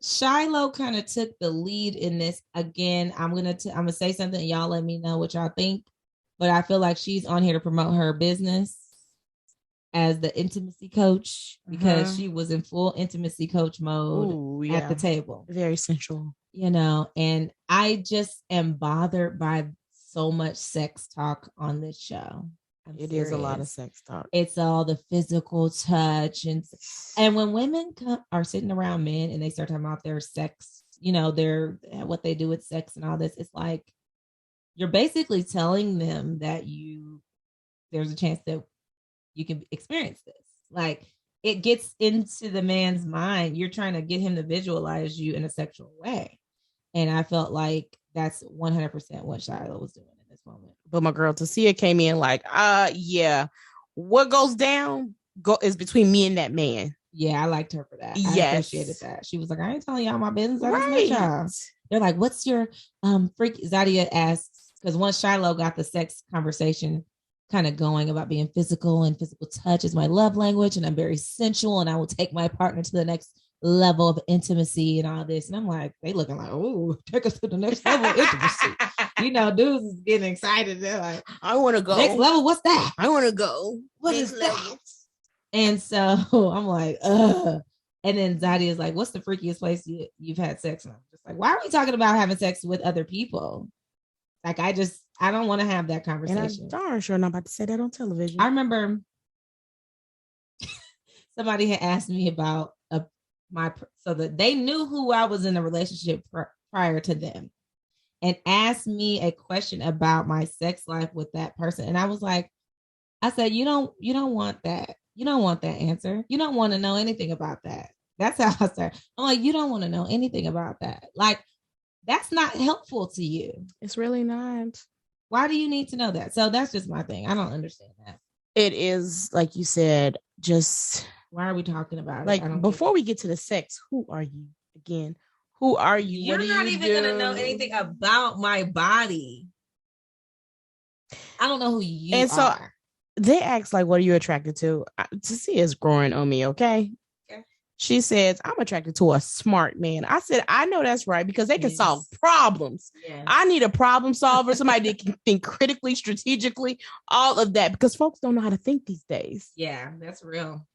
[SPEAKER 2] Shiloh kind of took the lead in this. Again, I'm gonna say something, and y'all let me know what y'all think. But I feel like she's on here to promote her business as the intimacy coach, because she was in full intimacy coach mode at the table.
[SPEAKER 1] Very sensual.
[SPEAKER 2] And I just am bothered by so much sex talk on this show.
[SPEAKER 1] It is a lot of sex talk.
[SPEAKER 2] It's all the physical touch. And when women are sitting around men and they start talking about their sex, their what they do with sex and all this, it's like you're basically telling them that there's a chance that you can experience this. Like, it gets into the man's mind. You're trying to get him to visualize you in a sexual way. And I felt like that's 100% what Shiloh was doing in this moment.
[SPEAKER 1] But my girl Tasia came in like, yeah, what goes down is between me and that man.
[SPEAKER 2] Yeah, I liked her for that.
[SPEAKER 1] Yes.
[SPEAKER 2] I appreciated that. She was like, I ain't telling y'all my business. Right. Y'all. They're like, what's your freak? Zadia asks, because once Shiloh got the sex conversation kind of going about being physical, and physical touch is my love language, and I'm very sensual, and I will take my partner to the next level of intimacy and all this. And I'm like, they looking like, oh, take us to the next level of intimacy. Dudes is getting excited. They're like,
[SPEAKER 1] I want to go.
[SPEAKER 2] Next level, what's that?
[SPEAKER 1] I want to go.
[SPEAKER 2] What is that? And so I'm like, ugh. And then Zadia is like, what's the freakiest place you've had sex? And I'm just like, why are we talking about having sex with other people? Like, I don't want to have that conversation.
[SPEAKER 1] And I'm darn sure not about to say that on television.
[SPEAKER 2] I remember somebody had asked me about so that they knew who I was in a relationship prior to them, and asked me a question about my sex life with that person. And I was like, I said, you don't want that. You don't want that answer. You don't want to know anything about that. That's how I started. I'm like, you don't want to know anything about that. Like, that's not helpful to you.
[SPEAKER 1] It's really not.
[SPEAKER 2] Why do you need to know that? So that's just my thing. I don't understand that.
[SPEAKER 1] It is, like you said, just...
[SPEAKER 2] Why are we talking about
[SPEAKER 1] it? Like, before we get to the sex, who are you? Again, who are you?
[SPEAKER 2] You're not even going to know anything about my body. I don't know who you are. And so
[SPEAKER 1] they asked, like, what are you attracted to? Tasia is growing on me, okay? She says, I'm attracted to a smart man. I said, I know that's right, because they can solve problems. Yeah. I need a problem solver, somebody that can think critically, strategically, all of that, because folks don't know how to think these days.
[SPEAKER 2] Yeah, that's real.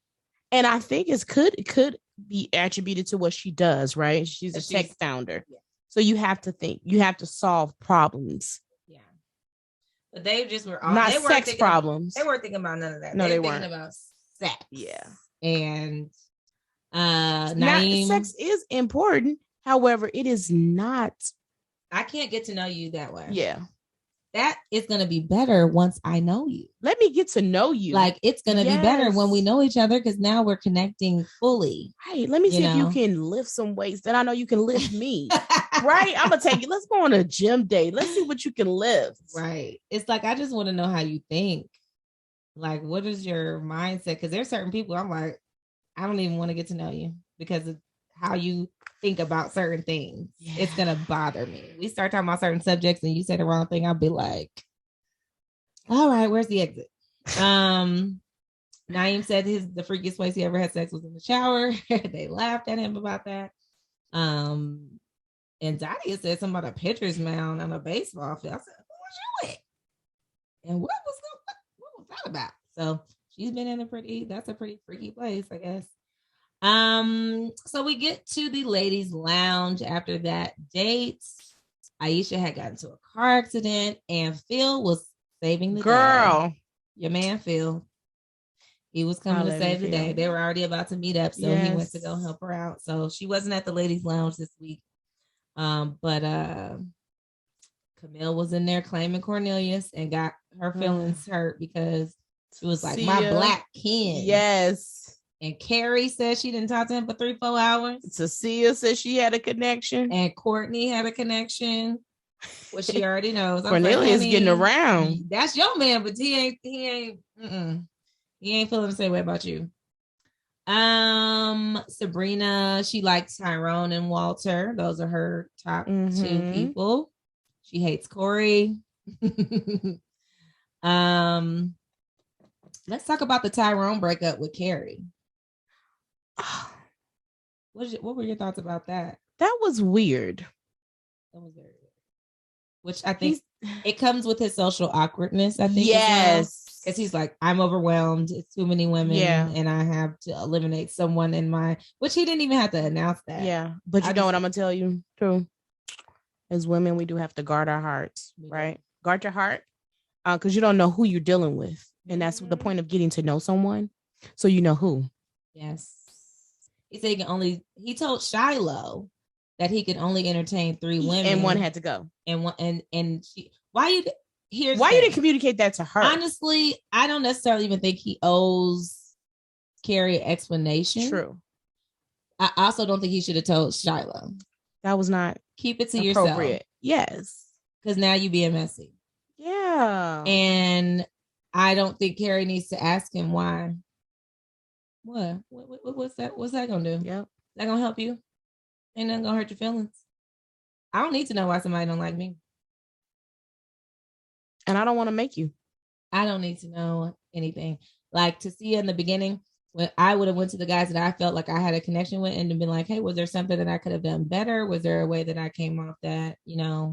[SPEAKER 1] And I think it could be attributed to what she does, right? She's a tech founder. Yeah. So you have to think. You have to solve problems.
[SPEAKER 2] Yeah. But they just were all...
[SPEAKER 1] Not sex problems.
[SPEAKER 2] They weren't thinking about none of that.
[SPEAKER 1] No, they weren't.
[SPEAKER 2] Thinking about sex.
[SPEAKER 1] Yeah.
[SPEAKER 2] And
[SPEAKER 1] Naeem, sex is important. However, it is not...
[SPEAKER 2] I can't get to know you that way.
[SPEAKER 1] Yeah.
[SPEAKER 2] That is going to be better once I know you.
[SPEAKER 1] Let me get to know you.
[SPEAKER 2] Like, it's going to be better when we know each other, because now we're connecting fully.
[SPEAKER 1] Right. Let me see if you can lift some weights that I know you can lift me. Right. I'm going to take you. Let's go on a gym day. Let's see what you can lift.
[SPEAKER 2] Right. It's like, I just want to know how you think. Like, what is your mindset? Because there's certain people I'm like, I don't even want to get to know you because of how you think about certain things. Yeah. It's gonna bother me. We start talking about certain subjects and you say the wrong thing, I'll be like, All right, where's the exit? Naeem said the freakiest place he ever had sex was in the shower. They laughed at him about that. And Zadia said something about a pitcher's mound on a baseball field. I said, "Who was you with? And what was that about?" So she's been in that's a pretty freaky place, I guess. So we get to the ladies' lounge after that date. Aisha had gotten into a car accident, and Phil was saving the
[SPEAKER 1] Girl.
[SPEAKER 2] day. Your man Phil. He was coming to save the day. They were already about to meet up, so he went to go help her out. So she wasn't at the ladies' lounge this week. But Camille was in there claiming Cornelius and got her feelings hurt because she was like, my black kin.
[SPEAKER 1] Yes.
[SPEAKER 2] And Carrie said she didn't talk to him for 3-4 hours.
[SPEAKER 1] Cecilia said she had a connection.
[SPEAKER 2] And Courtney had a connection, which she already knows.
[SPEAKER 1] Cornelius like, getting around.
[SPEAKER 2] That's your man, but he ain't feeling the same way about you. Sabrina, she likes Tyrone and Walter. Those are her top two people. She hates Corey. Let's talk about the Tyrone breakup with Carrie. What were your thoughts about that?
[SPEAKER 1] That was weird.
[SPEAKER 2] That was very weird. Which I think it comes with his social awkwardness, I think.
[SPEAKER 1] Yes.
[SPEAKER 2] Because he's like, I'm overwhelmed. It's too many women. Yeah. And I have to eliminate someone in my, which he didn't even have to announce that.
[SPEAKER 1] Yeah. But you know what I'm going to tell you? True. As women, we do have to guard our hearts, right? Guard your heart. Because you don't know who you're dealing with. And that's the point of getting to know someone. So you know who. Yes. He said he told Shiloh that he could only entertain 3 women. And one had to go. And she, why you didn't communicate that to her? Honestly, I don't necessarily even think he owes Carrie an explanation. True. I also don't think he should have told Shiloh. That was not keep it to yourself. Yes. Because now you being messy. Yeah. And I don't think Carrie needs to ask him why. What's that? What's that gonna do? Yep. That gonna help you? Ain't nothing gonna hurt your feelings. I don't need to know why somebody don't like me. And I don't want to make you. I don't need to know anything. Like to see in the beginning, when I would have went to the guys that I felt like I had a connection with and been like, hey, was there something that I could have done better? Was there a way that I came off that,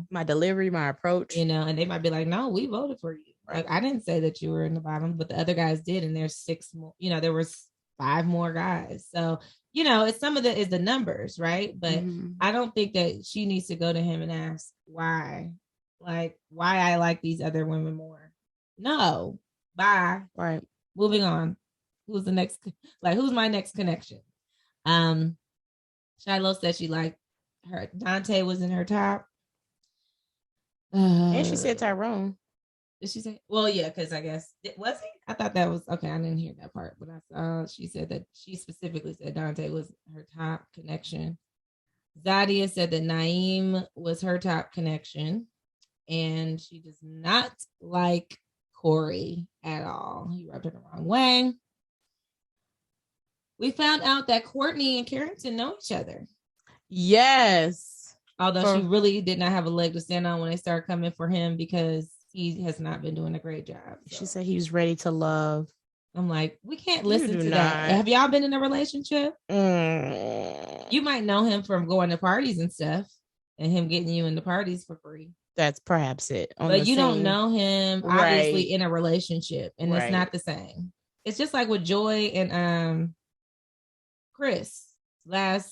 [SPEAKER 1] my delivery, my approach, and they might be like, no, we voted for you. Like, I didn't say that you were in the bottom, but the other guys did. And there's 6 more, there was 5 more guys. So, it's some of it is the numbers, right? But I don't think that she needs to go to him and ask why I like these other women more. No. Bye. Right. Moving on. Who's the next? Who's my next connection? Shiloh said she liked her. Dante was in her top. And she said Tyrone. Did she say? Well, yeah, because I guess was he? I thought that was okay. I didn't hear that part, but I saw she said that she specifically said Dante was her top connection. Zadia said that Naeem was her top connection, and she does not like Corey at all. He rubbed her the wrong way. We found out that Courtney and Carrington know each other. Yes. Although she really did not have a leg to stand on when they started coming for him because he has not been doing a great job. So. She said he was ready to love. I'm like, we can't listen to that. Have y'all been in a relationship? You might know him from going to parties and stuff and him getting you into parties for free. That's perhaps it. But you don't know him, obviously, in a relationship. And it's not the same. It's just like with Joy and Chris the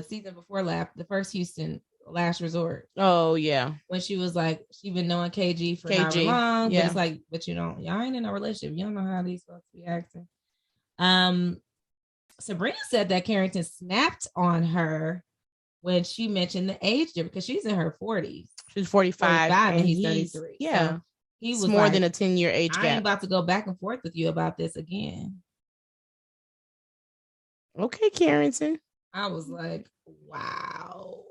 [SPEAKER 1] season before the first Houston Last Resort. Oh yeah, when she was like she been knowing KG for however long. Yeah, but it's like, but y'all ain't in a relationship. You don't know how these folks be acting. Sabrina said that Carrington snapped on her when she mentioned the age difference because she's in her 40s. She's 45 and he's 33. Yeah, so he was more than a 10-year age gap. I ain't about to go back and forth with you about this again. Okay, Carrington. I was like, wow.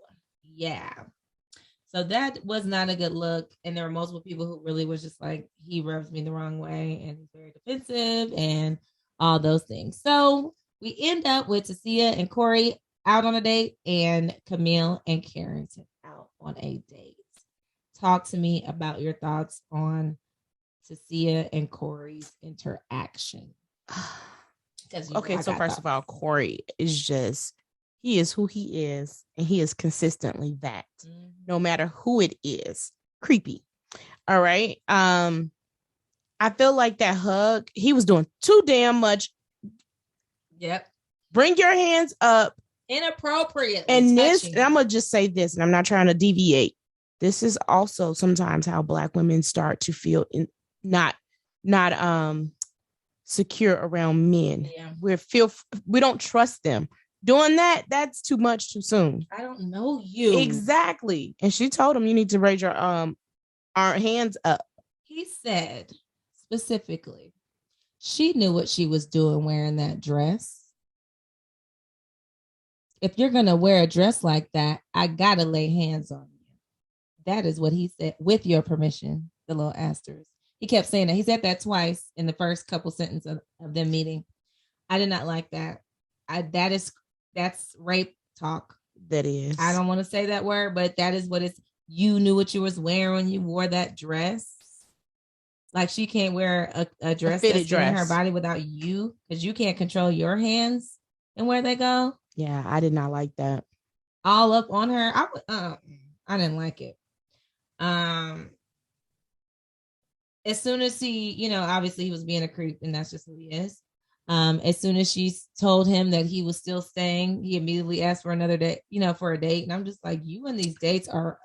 [SPEAKER 1] Yeah. So that was not a good look. And there were multiple people who really was just like, he rubs me the wrong way and he's very defensive and all those things. So we end up with Tasia and Corey out on a date and Camille and Carrington out on a date. Talk to me about your thoughts on
[SPEAKER 2] Sia and Corey's interaction.
[SPEAKER 1] Okay, so first of all, Corey is just, he is who he is, and he is consistently that. Mm-hmm. No matter who it is. Creepy. All right. I feel like that hug, he was doing too damn much.
[SPEAKER 2] Yep.
[SPEAKER 1] Bring your hands up.
[SPEAKER 2] Inappropriate.
[SPEAKER 1] And this, and I'm gonna just say this, and I'm not trying to deviate. This is also sometimes how Black women start to feel not secure around men. Yeah. We don't trust them. Doing that's too much too soon.
[SPEAKER 2] I don't know you.
[SPEAKER 1] Exactly. And she told him, you need to raise your our hands up.
[SPEAKER 2] He said specifically, she knew what she was doing wearing that dress. If you're gonna wear a dress like that, I gotta lay hands on you. That is what he said, with your permission, the little asterisk. He kept saying that. He said that twice in the first couple sentences of them meeting. I did not like that. That's rape talk.
[SPEAKER 1] That is.
[SPEAKER 2] I don't want to say that word, but that is what it's. You knew what you was wearing when you wore that dress. Like, she can't wear a dress that's fitting her body without you, because you can't control your hands and where they go.
[SPEAKER 1] Yeah, I did not like that.
[SPEAKER 2] All up on her. I didn't like it. As soon as he, obviously he was being a creep, and that's just who he is. As soon as she told him that he was still staying, he immediately asked for another date, for a date. And I'm just like, you and these dates are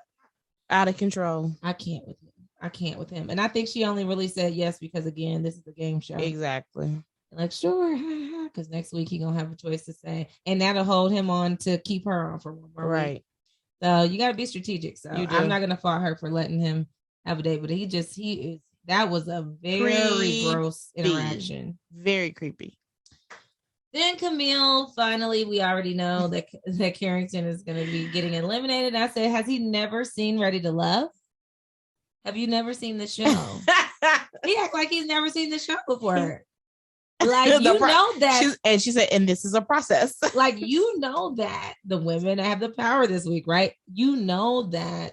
[SPEAKER 1] out of control.
[SPEAKER 2] I can't with him. And I think she only really said yes because, again, this is a game show.
[SPEAKER 1] Exactly.
[SPEAKER 2] Like, sure, because next week he gonna have a choice to say, and that'll hold him on to keep her on for one more week. So you got to be strategic. So I'm not gonna fault her for letting him have a date, but he is. That was a very gross interaction.
[SPEAKER 1] Very creepy.
[SPEAKER 2] Then Camille, finally, we already know that Carrington is going to be getting eliminated. I said, has he never seen Ready to Love? Have you never seen the show? He acts like he's never seen the show before. Like, know that.
[SPEAKER 1] She said, and this is a process.
[SPEAKER 2] Like, that the women have the power this week, right? That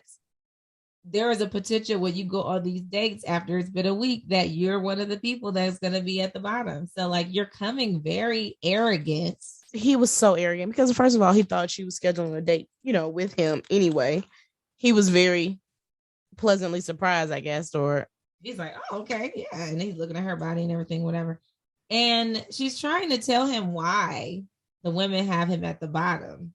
[SPEAKER 2] there is a potential when you go on these dates after it's been a week that you're one of the people that's going to be at the bottom. So, like, you're coming very arrogant.
[SPEAKER 1] He was so arrogant because, first of all, he thought she was scheduling a date, with him anyway. He was very pleasantly surprised, I guess, or
[SPEAKER 2] he's like, oh, okay, yeah. And he's looking at her body and everything, whatever. And she's trying to tell him why the women have him at the bottom.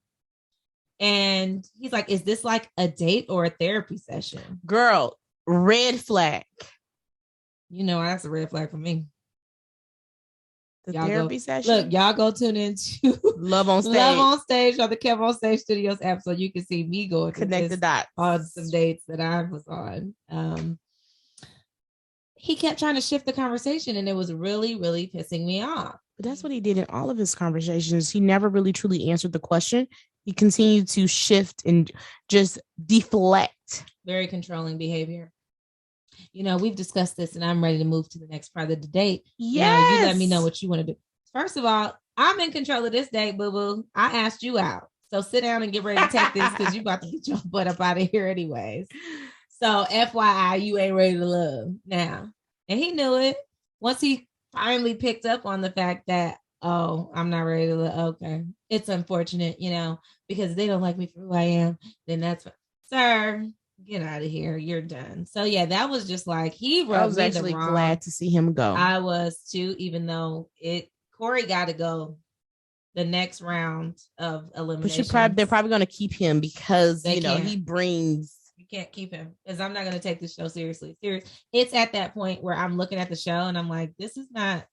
[SPEAKER 2] And he's like, is this like a date or a therapy session?
[SPEAKER 1] Girl, red flag.
[SPEAKER 2] That's a red flag for me.
[SPEAKER 1] The therapy session?
[SPEAKER 2] Look, y'all go tune into
[SPEAKER 1] Love on Stage.
[SPEAKER 2] Love on Stage on the Kev on Stage Studios app, so you can see me going
[SPEAKER 1] connect the dots
[SPEAKER 2] on some dates that I was on. He kept trying to shift the conversation, and it was really, really pissing me off.
[SPEAKER 1] But that's what he did in all of his conversations. He never really truly answered the question. He continued to shift and just deflect.
[SPEAKER 2] Very controlling behavior. We've discussed this, and I'm ready to move to the next part of the date.
[SPEAKER 1] Yes.
[SPEAKER 2] You let me know what you want to do. First of all, I'm in control of this date, boo-boo. I asked you out. So sit down and get ready to take this, because you about to get your butt up out of here anyways. So FYI, you ain't ready to love now. And he knew it. Once he finally picked up on the fact that, oh, I'm not ready to love. Okay. It's unfortunate, because they don't like me for who I am. Then that's what, sir, get out of here. You're done. So yeah, that was just like, I was
[SPEAKER 1] actually glad to see him go.
[SPEAKER 2] I was too, even though Corey got to go the next round of elimination.
[SPEAKER 1] But they're probably going to keep him because, he brings.
[SPEAKER 2] You can't keep him, because I'm not going to take this show seriously. It's at that point where I'm looking at the show and I'm like, this is not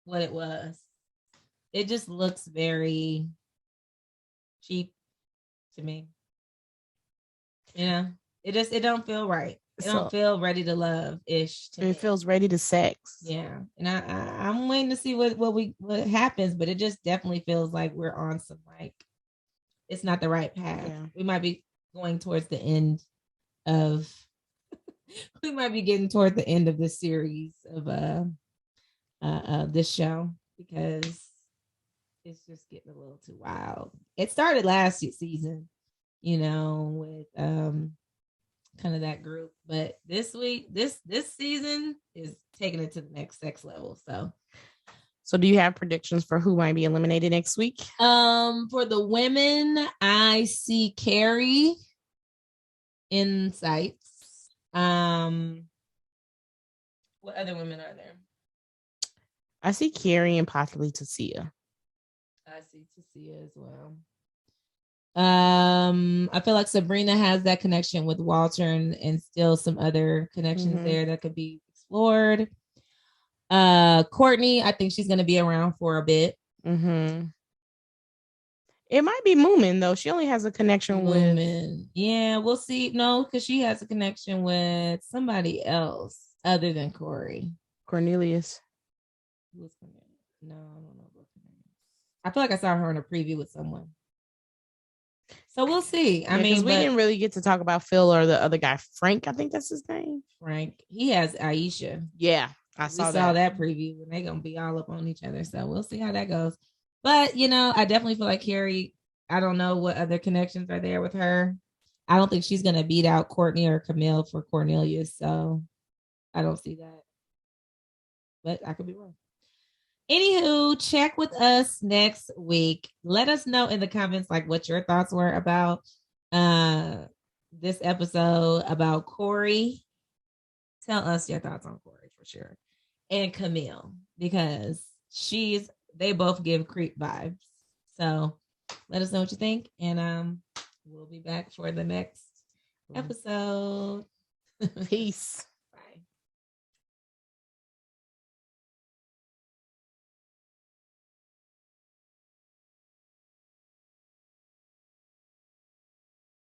[SPEAKER 2] what it was. It just looks very cheap to me. It don't feel right. It don't feel ready to love ish.
[SPEAKER 1] It feels ready to sex.
[SPEAKER 2] Yeah, and I'm waiting to see what happens, but it just definitely feels like we're on some, like, it's not the right path. Yeah. We might be going towards the end of. We might be getting toward the end of this series of this show, because it's just getting a little too wild. It started last season, with kind of that group. But this week, this season is taking it to the next sex level.
[SPEAKER 1] So do you have predictions for who might be eliminated next week?
[SPEAKER 2] For the women, I see Carrie in sights. What other women are there?
[SPEAKER 1] I see Carrie and possibly Tasia.
[SPEAKER 2] I see Tasia as well. I feel like Sabrina has that connection with Walter and still some other connections there that could be explored. Courtney, I think she's going to be around for a bit.
[SPEAKER 1] It might be Moomin though. She only has a connection with.
[SPEAKER 2] Yeah, we'll see. No, because she has a connection with somebody else other than Corey.
[SPEAKER 1] Cornelius.
[SPEAKER 2] Who's Cornelius? No, I don't know about Cornelius. I feel like I saw her in a preview with someone. So we'll see. I mean,
[SPEAKER 1] we didn't really get to talk about Phil or the other guy, Frank. I think that's his name.
[SPEAKER 2] Frank. He has Aisha.
[SPEAKER 1] Yeah,
[SPEAKER 2] I saw that preview, and they're gonna be all up on each other. So we'll see how that goes. But I definitely feel like Carrie. I don't know what other connections are there with her. I don't think she's gonna beat out Courtney or Camille for Cornelius. So I don't see that. But I could be wrong. Anywho, check with us next week. Let us know in the comments what your thoughts were about this episode about Corey. Tell us your thoughts on Corey for sure. And Camille, because they both give creep vibes. So let us know what you think. And we'll be back for the next episode.
[SPEAKER 1] Peace.